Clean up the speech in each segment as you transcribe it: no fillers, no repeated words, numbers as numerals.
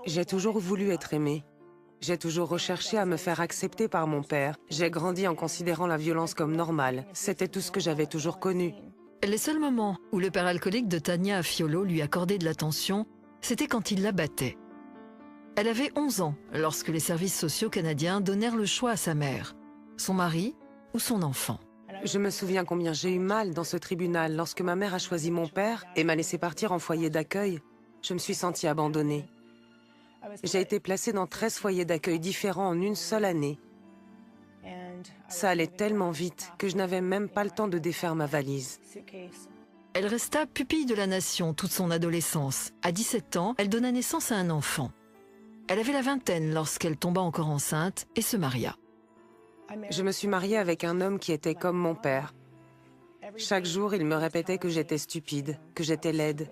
J'ai toujours voulu être aimée. J'ai toujours recherché à me faire accepter par mon père. J'ai grandi en considérant la violence comme normale. C'était tout ce que j'avais toujours connu. Les seuls moments où le père alcoolique de Tania Fiolo lui accordait de l'attention, c'était quand il la battait. Elle avait 11 ans lorsque les services sociaux canadiens donnèrent le choix à sa mère, son mari ou son enfant. Je me souviens combien j'ai eu mal dans ce tribunal lorsque ma mère a choisi mon père et m'a laissé partir en foyer d'accueil. Je me suis sentie abandonnée. J'ai été placée dans 13 foyers d'accueil différents en une seule année. Ça allait tellement vite que je n'avais même pas le temps de défaire ma valise. Elle resta pupille de la nation toute son adolescence. À 17 ans, elle donna naissance à un enfant. Elle avait la vingtaine lorsqu'elle tomba encore enceinte et se maria. Je me suis mariée avec un homme qui était comme mon père. Chaque jour, il me répétait que j'étais stupide, que j'étais laide,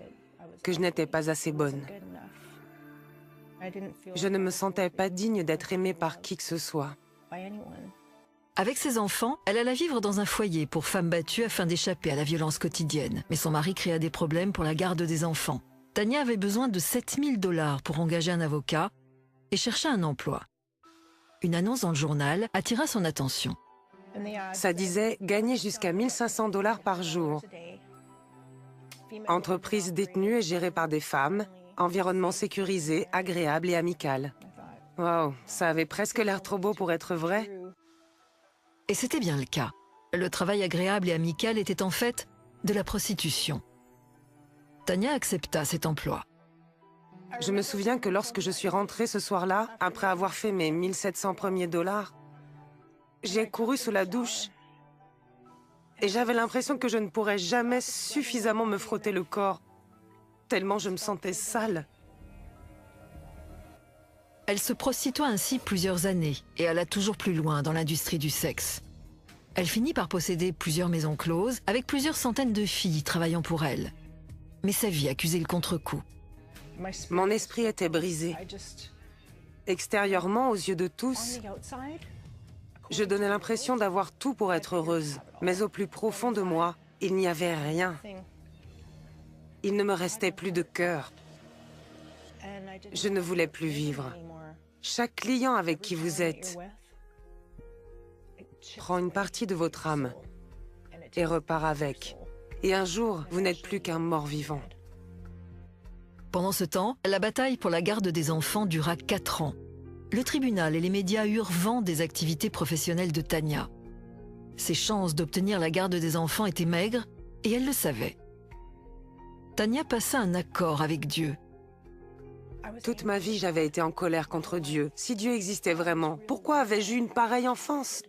que je n'étais pas assez bonne. Je ne me sentais pas digne d'être aimée par qui que ce soit. Avec ses enfants, elle alla vivre dans un foyer pour femmes battues afin d'échapper à la violence quotidienne. Mais son mari créa des problèmes pour la garde des enfants. Tania avait besoin de 7 000 $ pour engager un avocat et chercha un emploi. Une annonce dans le journal attira son attention. Ça disait gagner jusqu'à 1 500 $ par jour. Entreprise détenue et gérée par des femmes, environnement sécurisé, agréable et amical. Wow, ça avait presque l'air trop beau pour être vrai. Et c'était bien le cas. Le travail agréable et amical était en fait de la prostitution. Tania accepta cet emploi. Je me souviens que lorsque je suis rentrée ce soir-là, après avoir fait mes 1 700 premiers $, j'ai couru sous la douche et j'avais l'impression que je ne pourrais jamais suffisamment me frotter le corps, tellement je me sentais sale. Elle se prostitua ainsi plusieurs années et alla toujours plus loin dans l'industrie du sexe. Elle finit par posséder plusieurs maisons closes avec plusieurs centaines de filles travaillant pour elle. Mais sa vie accusait le contre-coup. Mon esprit était brisé. Extérieurement, aux yeux de tous, je donnais l'impression d'avoir tout pour être heureuse. Mais au plus profond de moi, il n'y avait rien. Il ne me restait plus de cœur. Je ne voulais plus vivre. Chaque client avec qui vous êtes prend une partie de votre âme et repart avec. Et un jour, vous n'êtes plus qu'un mort-vivant. Pendant ce temps, la bataille pour la garde des enfants dura 4 ans. Le tribunal et les médias eurent vent des activités professionnelles de Tania. Ses chances d'obtenir la garde des enfants étaient maigres et elle le savait. Tania passa un accord avec Dieu. Toute ma vie, j'avais été en colère contre Dieu. Si Dieu existait vraiment, pourquoi avais-je eu une pareille enfance?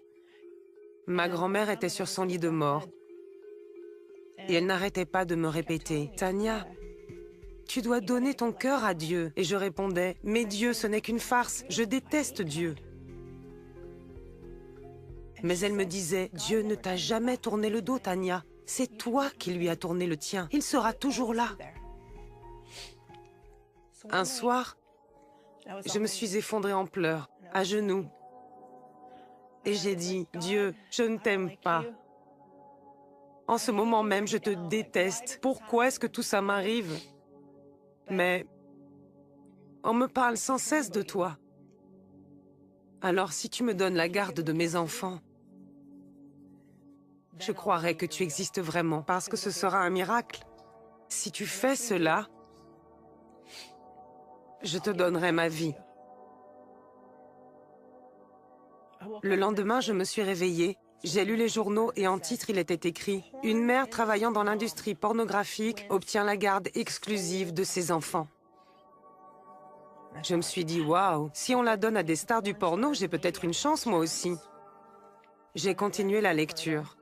Ma grand-mère était sur son lit de mort. Et elle n'arrêtait pas de me répéter, « Tania, tu dois donner ton cœur à Dieu. » Et je répondais, « Mais Dieu, ce n'est qu'une farce. Je déteste Dieu. » Mais elle me disait, « Dieu ne t'a jamais tourné le dos, Tania. C'est toi qui lui as tourné le tien. Il sera toujours là. » Un soir, je me suis effondrée en pleurs, à genoux. Et j'ai dit, « Dieu, je ne t'aime pas. En ce moment même, je te déteste. Pourquoi est-ce que tout ça m'arrive? Mais on me parle sans cesse de toi. Alors si tu me donnes la garde de mes enfants, je croirai que tu existes vraiment, parce que ce sera un miracle. Si tu fais cela, je te donnerai ma vie. » Le lendemain, je me suis réveillée. J'ai lu les journaux et en titre, il était écrit « Une mère travaillant dans l'industrie pornographique obtient la garde exclusive de ses enfants. » Je me suis dit « Waouh, si on la donne à des stars du porno, j'ai peut-être une chance moi aussi. » J'ai continué la lecture.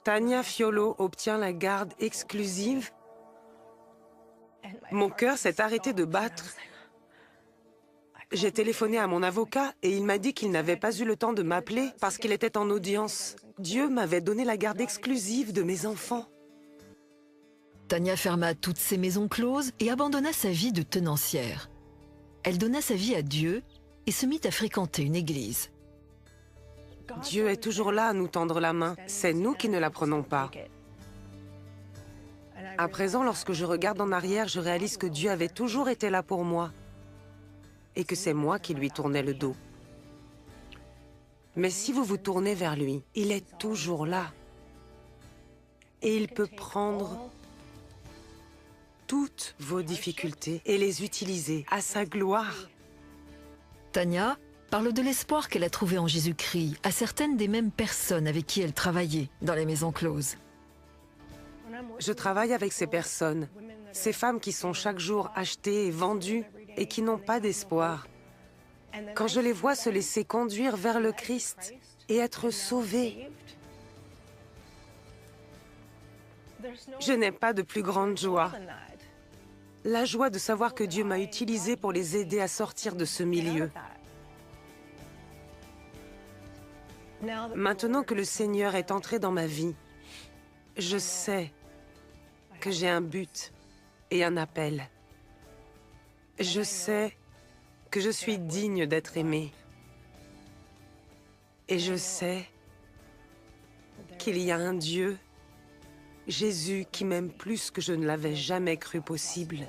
Tania Fiolo obtient la garde exclusive. Mon cœur s'est arrêté de battre. J'ai téléphoné à mon avocat et il m'a dit qu'il n'avait pas eu le temps de m'appeler parce qu'il était en audience. Dieu m'avait donné la garde exclusive de mes enfants. Tania ferma toutes ses maisons closes et abandonna sa vie de tenancière. Elle donna sa vie à Dieu et se mit à fréquenter une église. Dieu est toujours là à nous tendre la main. C'est nous qui ne la prenons pas. À présent, lorsque je regarde en arrière, je réalise que Dieu avait toujours été là pour moi et que c'est moi qui lui tournais le dos. Mais si vous vous tournez vers lui, il est toujours là. Et il peut prendre toutes vos difficultés et les utiliser à sa gloire. Tania parle de l'espoir qu'elle a trouvé en Jésus-Christ à certaines des mêmes personnes avec qui elle travaillait dans les maisons closes. Je travaille avec ces personnes, ces femmes qui sont chaque jour achetées et vendues et qui n'ont pas d'espoir. Quand je les vois se laisser conduire vers le Christ et être sauvées, je n'ai pas de plus grande joie. La joie de savoir que Dieu m'a utilisée pour les aider à sortir de ce milieu. Maintenant que le Seigneur est entré dans ma vie, je sais que j'ai un but et un appel. Je sais que je suis digne d'être aimée. Et je sais qu'il y a un Dieu, Jésus, qui m'aime plus que je ne l'avais jamais cru possible.